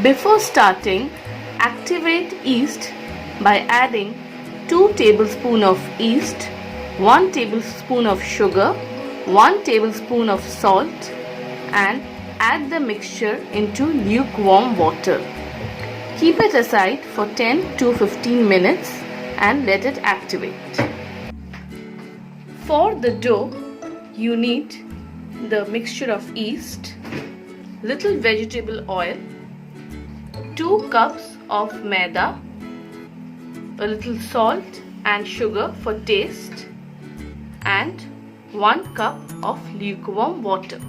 Before starting, activate yeast by adding 2 tablespoons of yeast, 1 tablespoon of sugar, 1 tablespoon of salt, and add the mixture into lukewarm water. Keep it aside for 10 to 15 minutes and let it activate. For the dough, you need the mixture of yeast, little vegetable oil, 2 cups of maida, a little salt and sugar for taste, and 1 cup of lukewarm water.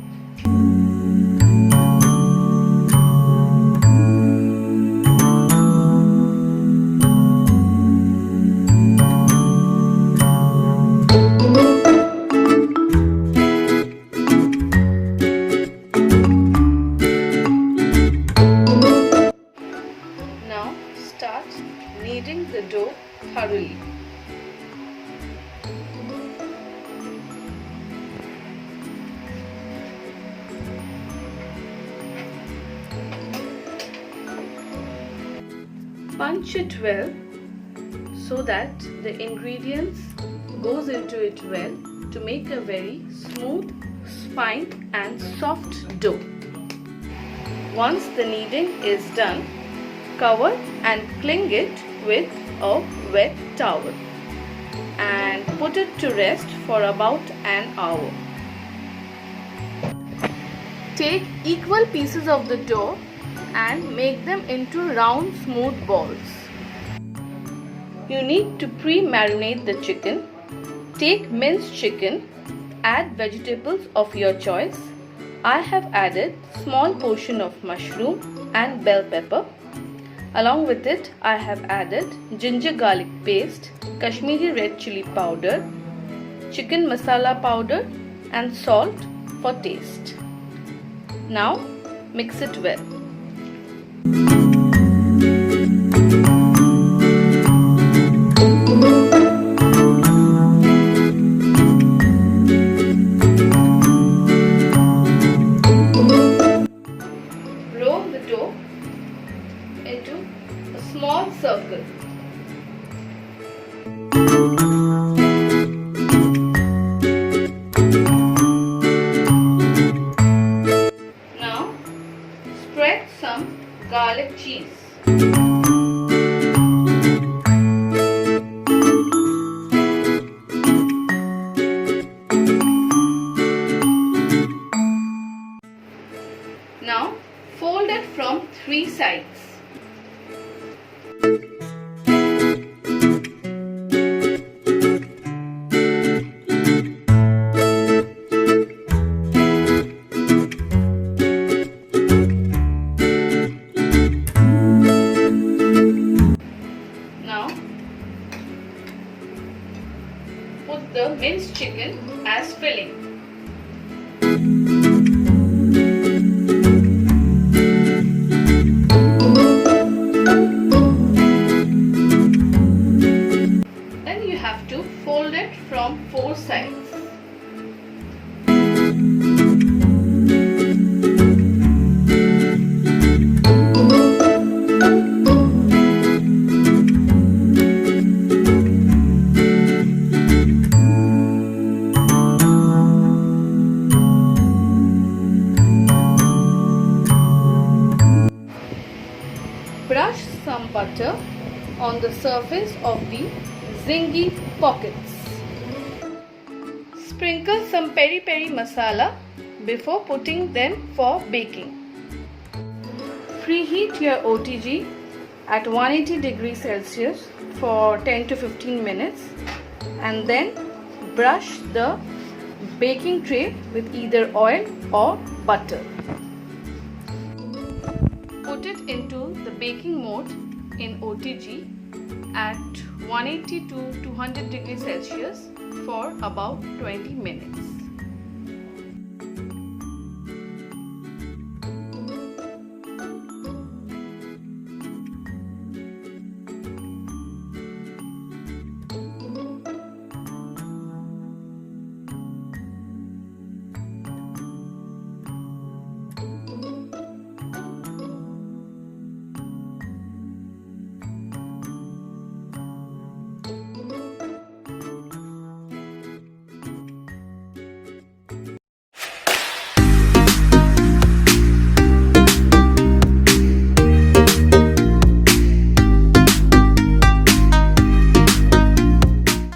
Now start kneading the dough thoroughly. Punch it well so that the ingredients goes into it well to make a very smooth, fine and soft dough. Once the kneading is done, cover and cling it with a wet towel and put it to rest for about an hour. Take equal pieces of the dough and make them into round smooth balls. You need to pre-marinate the chicken. Take minced chicken, add vegetables of your choice. I have added small portion of mushroom and bell pepper. Along with it, I have added ginger garlic paste, Kashmiri red chili powder, chicken masala powder and salt for taste. Now mix it well. Roll the dough into a small circle. Now spread some garlic cheese. Now fold it from 3 sides. Now put the minced chicken as filling. Then you have to fold it from 4 sides. Brush some butter on the surface of the zingy pockets. Sprinkle some peri-peri masala before putting them for baking. Preheat your OTG at 180 degrees Celsius for 10 to 15 minutes and then brush the baking tray with either oil or butter. Put it into the baking mode in OTG at 180 to 200 degrees Celsius for about 20 minutes.